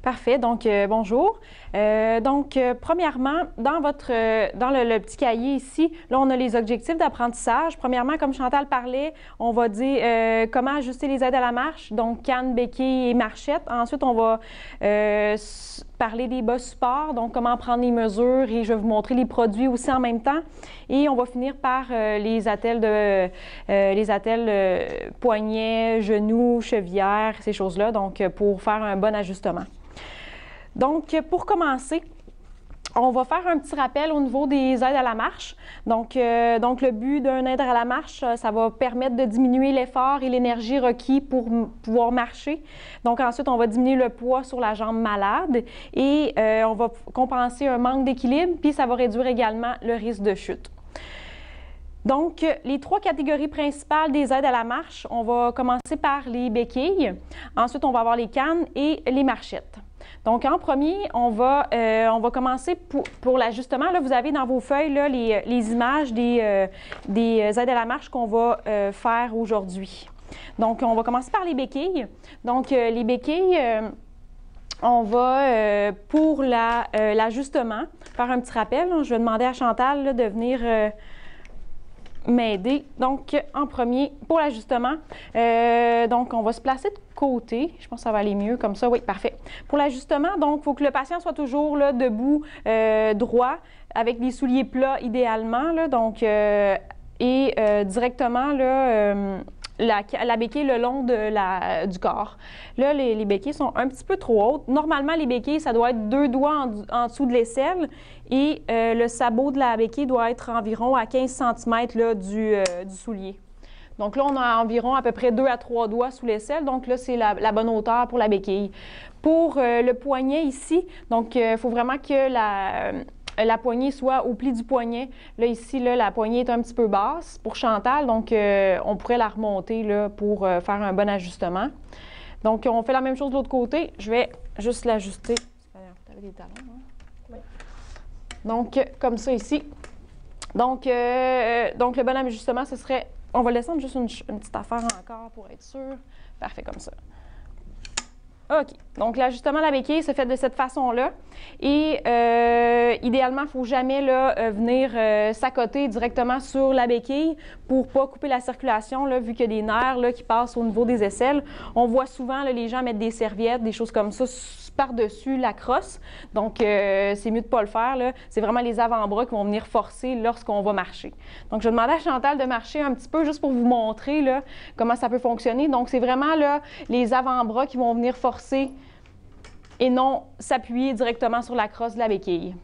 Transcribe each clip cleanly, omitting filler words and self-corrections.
Parfait. Donc, bonjour. Premièrement, dans le petit cahier ici, là, on a les objectifs d'apprentissage. Premièrement, comme Chantal parlait, on va dire comment ajuster les aides à la marche, donc canne, béquille et marchette. Ensuite, on va parler des bas supports, donc comment prendre les mesures et je vais vous montrer les produits aussi en même temps. Et on va finir par les attelles poignets, genoux, chevilles, ces choses-là, donc pour faire un bon ajustement. Donc, pour commencer, on va faire un petit rappel au niveau des aides à la marche. Donc le but d'un aide à la marche, ça va permettre de diminuer l'effort et l'énergie requis pour pouvoir marcher. Donc ensuite, on va diminuer le poids sur la jambe malade et on va compenser un manque d'équilibre, puis ça va réduire également le risque de chute. Donc, les trois catégories principales des aides à la marche, on va commencer par les béquilles. Ensuite, on va avoir les cannes et les marchettes. Donc, en premier, on va commencer pour l'ajustement. Là, vous avez dans vos feuilles là, les images des aides à la marche qu'on va faire aujourd'hui. Donc, on va commencer par les béquilles. Donc, les béquilles, on va, pour l'ajustement, faire un petit rappel. Je vais demander à Chantal là, de venir m'aider. Donc, en premier, pour l'ajustement, donc on va se placer de côté. Je pense que ça va aller mieux comme ça. Oui, parfait. Pour l'ajustement, donc, il faut que le patient soit toujours là, debout, droit, avec des souliers plats idéalement. Là, donc, directement, là, la béquille le long du corps. Là, les béquilles sont un petit peu trop hautes. Normalement, les béquilles, ça doit être 2 doigts en dessous de l'aisselle et le sabot de la béquille doit être environ à 15 cm là, du soulier. Donc là, on a environ à peu près 2 à 3 doigts sous l'aisselle. Donc là, c'est la bonne hauteur pour la béquille. Pour le poignet ici, donc il faut vraiment que la poignée soit au pli du poignet. Là, ici, là, la poignée est un petit peu basse pour Chantal, donc on pourrait la remonter là, pour faire un bon ajustement. Donc, on fait la même chose de l'autre côté. Je vais juste l'ajuster. Tu avais des talons, hein? Oui. Donc, comme ça ici. Donc le bon ajustement, ce serait... On va descendre juste une petite affaire encore pour être sûr. Parfait, comme ça. OK. Donc, l'ajustement de la béquille se fait de cette façon-là. Et idéalement, il ne faut jamais là, venir s'accoter directement sur la béquille pour ne pas couper la circulation, là, vu qu'il y a des nerfs là, qui passent au niveau des aisselles. On voit souvent là, les gens mettre des serviettes, des choses comme ça par-dessus la crosse. Donc, c'est mieux de ne pas le faire. C'est vraiment les avant-bras qui vont venir forcer lorsqu'on va marcher. Donc, je vais demander à Chantal de marcher un petit peu juste pour vous montrer là, comment ça peut fonctionner. Donc, c'est vraiment là, les avant-bras qui vont venir forcer et non s'appuyer directement sur la crosse de la béquille.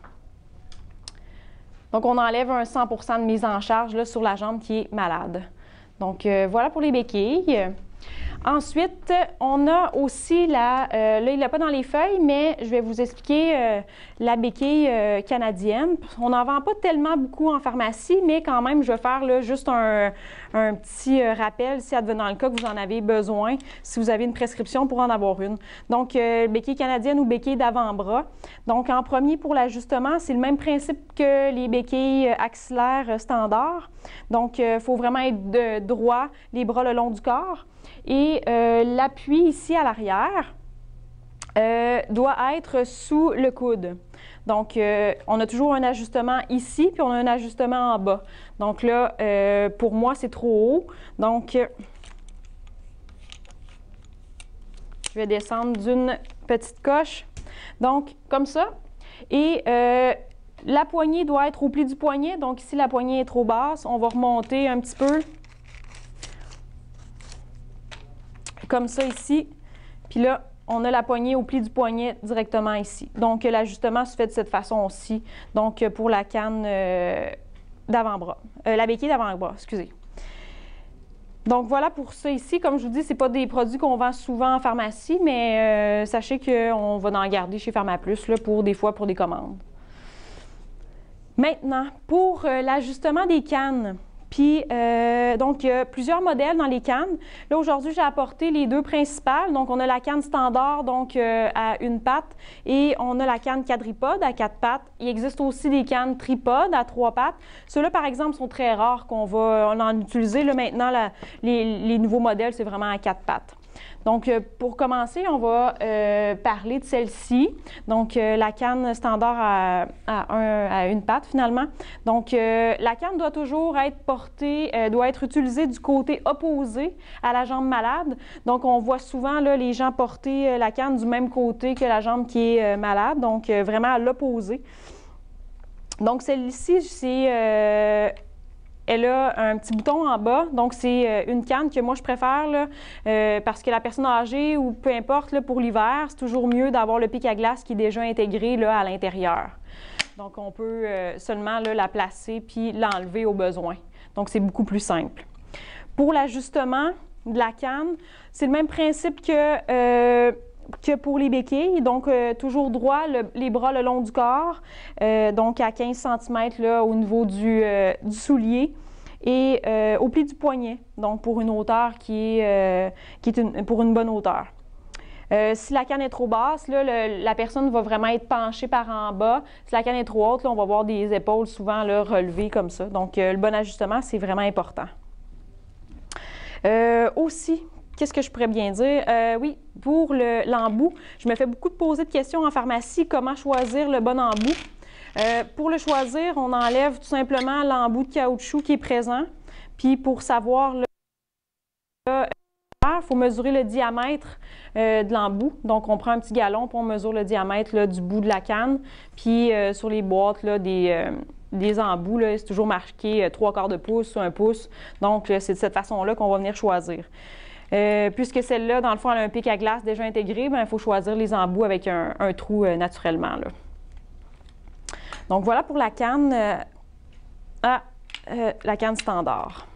Donc, on enlève un 100% de mise en charge là, sur la jambe qui est malade. Donc, voilà pour les béquilles. Ensuite, on a aussi là, il n'est pas dans les feuilles, mais je vais vous expliquer la béquille canadienne. On n'en vend pas tellement beaucoup en pharmacie, mais quand même, je vais faire là, juste un petit rappel si advenant le cas que vous en avez besoin, si vous avez une prescription pour en avoir une. Donc, béquille canadienne ou béquille d'avant-bras. Donc, en premier, pour l'ajustement, c'est le même principe que les béquilles axillaires standards. Donc, il faut vraiment être droit, les bras le long du corps. Et l'appui ici à l'arrière doit être sous le coude. Donc, on a toujours un ajustement ici, puis on a un ajustement en bas. Donc là, pour moi, c'est trop haut. Donc, je vais descendre d'une petite coche. Donc, comme ça. Et la poignée doit être au pli du poignet. Donc, ici, la poignée est trop basse. On va remonter un petit peu. Comme ça ici, puis là, on a la poignée au pli du poignet directement ici. Donc, l'ajustement se fait de cette façon aussi, donc pour la canne d'avant-bras, la béquille d'avant-bras, excusez. Donc, voilà pour ça ici. Comme je vous dis, ce n'est pas des produits qu'on vend souvent en pharmacie, mais sachez qu'on va en garder chez PharmaPlus là, des fois pour des commandes. Maintenant, pour l'ajustement des cannes. Puis, donc, il y a plusieurs modèles dans les cannes. Là, aujourd'hui, j'ai apporté les deux principales. Donc, on a la canne standard, donc à une patte, et on a la canne quadripode à 4 pattes. Il existe aussi des cannes tripodes à 3 pattes. Ceux-là, par exemple, sont très rares qu'on va en utiliser. Là, maintenant, les nouveaux modèles, c'est vraiment à 4 pattes. Donc, pour commencer, on va parler de celle-ci. Donc, la canne standard à une patte, finalement. Donc, la canne doit toujours être portée, doit être utilisée du côté opposé à la jambe malade. Donc, on voit souvent là, les gens porter la canne du même côté que la jambe qui est malade, donc vraiment à l'opposé. Donc, celle-ci, c'est... elle a un petit bouton en bas, donc c'est une canne que moi je préfère là, parce que la personne âgée ou peu importe, là, pour l'hiver, c'est toujours mieux d'avoir le pic à glace qui est déjà intégré là, à l'intérieur. Donc on peut seulement là, la placer puis l'enlever au besoin. Donc c'est beaucoup plus simple. Pour l'ajustement de la canne, c'est le même principe que pour les béquilles, donc toujours droit, les bras le long du corps, donc à 15 cm là, au niveau du soulier et au pli du poignet, donc pour une hauteur qui est pour une bonne hauteur. Si la canne est trop basse, là, la personne va vraiment être penchée par en bas. Si la canne est trop haute, là, on va voir des épaules souvent là, relevées comme ça. Donc le bon ajustement, c'est vraiment important. Aussi, qu'est-ce que je pourrais bien dire? Oui, pour l'embout, je me fais beaucoup de poser de questions en pharmacie, comment choisir le bon embout. Pour le choisir, on enlève tout simplement l'embout de caoutchouc qui est présent. Puis pour savoir, il faut mesurer le diamètre de l'embout. Donc on prend un petit galon, puis on mesure le diamètre là, du bout de la canne. Puis sur les boîtes là, des embouts, c'est toujours marqué 3/4 de pouce ou 1 pouce. Donc c'est de cette façon-là qu'on va venir choisir. Puisque celle-là, dans le fond, elle a un pic à glace déjà intégré, bien, il faut choisir les embouts avec un trou naturellement. Là. Donc, voilà pour la canne la canne standard.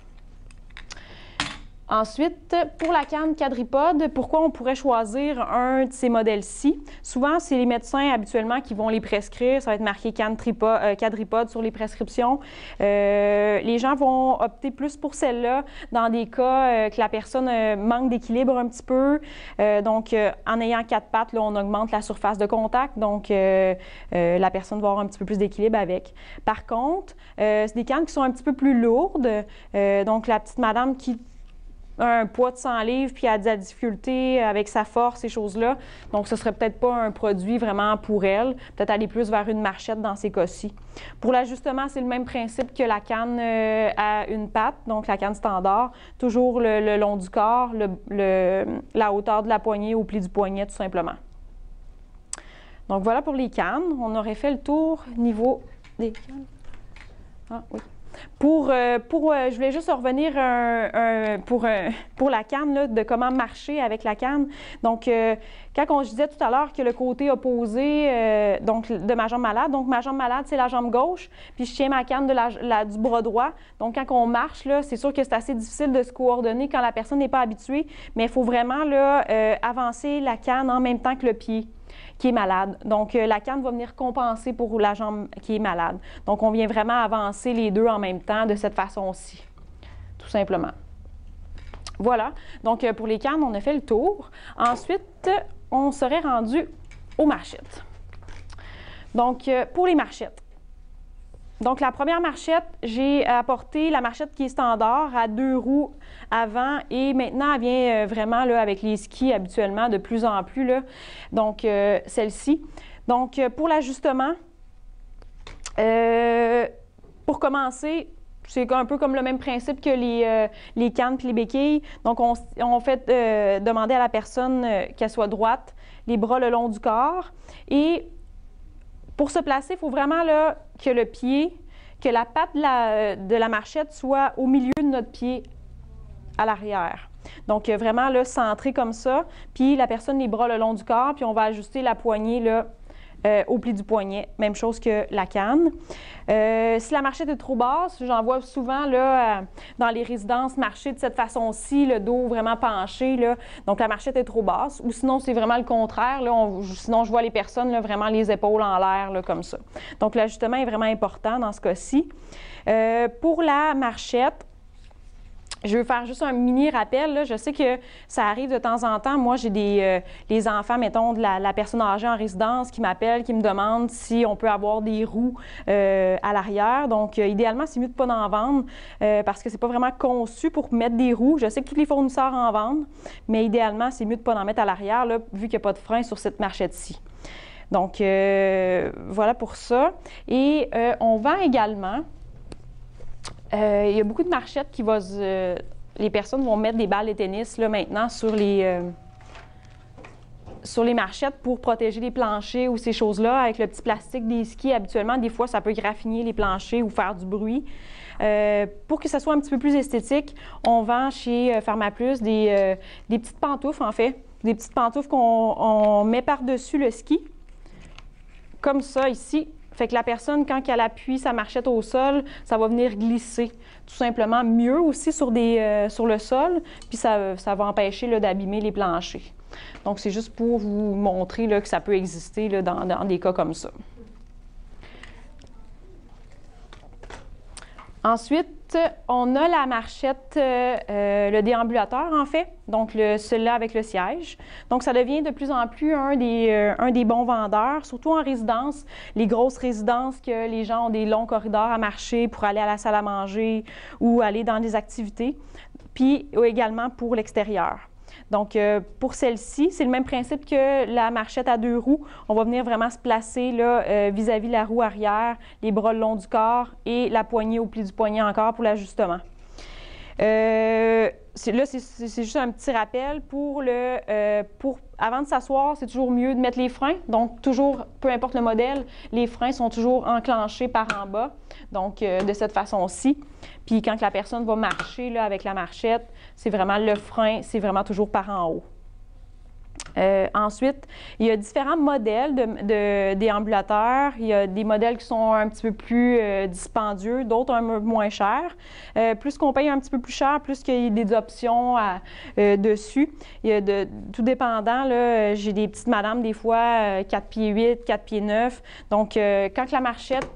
Ensuite, pour la canne quadripode, pourquoi on pourrait choisir un de ces modèles-ci? Souvent, c'est les médecins habituellement qui vont les prescrire. Ça va être marqué canne quadripode sur les prescriptions. Les gens vont opter plus pour celle-là dans des cas que la personne manque d'équilibre un petit peu. Donc, en ayant 4 pattes, là, on augmente la surface de contact. Donc, la personne va avoir un petit peu plus d'équilibre avec. Par contre, c'est des cannes qui sont un petit peu plus lourdes. Donc, la petite madame qui un poids de 100 livres, puis elle a de la difficulté avec sa force, ces choses-là. Donc, ce ne serait peut-être pas un produit vraiment pour elle. Peut-être aller plus vers une marchette dans ces cas-ci. Pour l'ajustement, c'est le même principe que la canne à une patte, donc la canne standard. Toujours le long du corps, la hauteur de la poignée au pli du poignet, tout simplement. Donc, voilà pour les cannes. On aurait fait le tour niveau des cannes. Ah, oui. Je voulais juste revenir pour la canne, là, de comment marcher avec la canne. Donc, quand je disais tout à l'heure que le côté opposé donc de ma jambe malade, donc ma jambe malade, c'est la jambe gauche, puis je tiens ma canne du bras droit. Donc, quand on marche, là, c'est sûr que c'est assez difficile de se coordonner quand la personne n'est pas habituée, mais il faut vraiment là, avancer la canne en même temps que le pied qui est malade. Donc, la canne va venir compenser pour la jambe qui est malade. Donc, on vient vraiment avancer les deux en même temps de cette façon-ci, tout simplement. Voilà. Donc, pour les cannes, on a fait le tour. Ensuite, on serait rendu aux marchettes. Donc, pour les marchettes. Donc, la première marchette, j'ai apporté la marchette qui est standard à 2 roues avant et maintenant, elle vient vraiment là, avec les skis habituellement de plus en plus. Là. Donc, celle-ci. Donc, pour l'ajustement, pour commencer, c'est un peu comme le même principe que les cannes et les béquilles. Donc, on fait demander à la personne qu'elle soit droite, les bras le long du corps. Et pour se placer, il faut vraiment là, que le pied, que la patte de la marchette soit au milieu de notre pied à l'arrière. Donc, vraiment là, centré comme ça. Puis, la personne, les bras le long du corps. Puis, on va ajuster la poignée là, au pli du poignet. Même chose que la canne. Si la marchette est trop basse, j'en vois souvent là, dans les résidences marcher de cette façon-ci, le dos vraiment penché. Là. Donc, la marchette est trop basse. Ou sinon, c'est vraiment le contraire. Là, sinon, je vois les personnes là, vraiment les épaules en l'air, là, comme ça. Donc, l'ajustement est vraiment important dans ce cas-ci. Pour la marchette, Je veux faire juste un mini rappel. Là. Je sais que ça arrive de temps en temps. Moi, j'ai les enfants, mettons, de la personne âgée en résidence qui m'appellent, qui me demandent si on peut avoir des roues à l'arrière. Donc, idéalement, c'est mieux de ne pas en vendre parce que c'est pas vraiment conçu pour mettre des roues. Je sais que tous les fournisseurs en vendent, mais idéalement, c'est mieux de ne pas en mettre à l'arrière, là, vu qu'il n'y a pas de frein sur cette marchette-ci. Donc, voilà pour ça. Et on vend également... il y a beaucoup de marchettes qui vont... les personnes vont mettre des balles de tennis là, maintenant sur les marchettes pour protéger les planchers ou ces choses-là. Avec le petit plastique des skis, habituellement, des fois, ça peut graffiner les planchers ou faire du bruit. Pour que ça soit un petit peu plus esthétique, on vend chez Pharmaplus des petites pantoufles, en fait. Des petites pantoufles qu'on met par-dessus le ski, comme ça, ici. Fait que la personne, quand elle appuie sa marchette au sol, ça va venir glisser tout simplement mieux aussi sur le sol, puis ça va empêcher là, d'abîmer les planchers. Donc, c'est juste pour vous montrer là, que ça peut exister là, dans des cas comme ça. Ensuite, on a la marchette, le déambulateur en fait, donc celui-là avec le siège. Donc, ça devient de plus en plus un des bons vendeurs, surtout en résidence, les grosses résidences que les gens ont des longs corridors à marcher pour aller à la salle à manger ou aller dans des activités, puis également pour l'extérieur. Donc, pour celle-ci, c'est le même principe que la marchette à 2 roues. On va venir vraiment se placer là, vis-à-vis la roue arrière, les bras le long du corps et la poignée au pli du poignet encore pour l'ajustement. Là, c'est juste un petit rappel. Avant de s'asseoir, c'est toujours mieux de mettre les freins. Donc, toujours, peu importe le modèle, les freins sont toujours enclenchés par en bas. Donc, de cette façon-ci. Puis, quand la personne va marcher là, avec la marchette, c'est vraiment le frein, c'est vraiment toujours par en haut. Ensuite, il y a différents modèles de déambulateurs. Il y a des modèles qui sont un petit peu plus dispendieux, d'autres un peu moins chers. Plus qu'on paye un petit peu plus cher, plus qu'il y a des options dessus. Il y a tout dépendant, là, j'ai des petites madames, des fois 4 pieds 8, 4 pieds 9. Donc, quand la marchette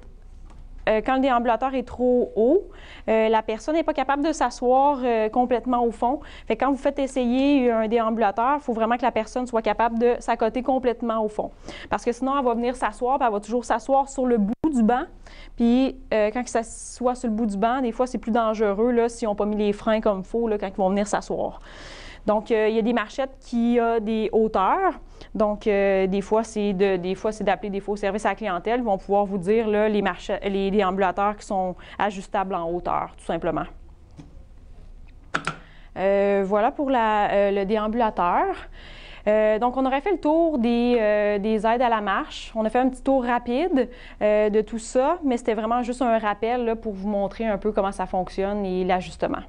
quand le déambulateur est trop haut, la personne n'est pas capable de s'asseoir complètement au fond. Fait que quand vous faites essayer un déambulateur, il faut vraiment que la personne soit capable de s'accoter complètement au fond. Parce que sinon, elle va venir s'asseoir, puis elle va toujours s'asseoir sur le bout du banc. Puis quand il s'assoit sur le bout du banc, des fois, c'est plus dangereux là, s'ils n'ont pas mis les freins comme il faut là, quand ils vont venir s'asseoir. Donc, il y a des marchettes qui ont des hauteurs. Donc, des fois, c'est d'appeler des fois au service à la clientèle. Ils vont pouvoir vous dire là, les déambulateurs qui sont ajustables en hauteur, tout simplement. Voilà pour le déambulateur. Donc, on aurait fait le tour des aides à la marche. On a fait un petit tour rapide de tout ça, mais c'était vraiment juste un rappel là, pour vous montrer un peu comment ça fonctionne et l'ajustement.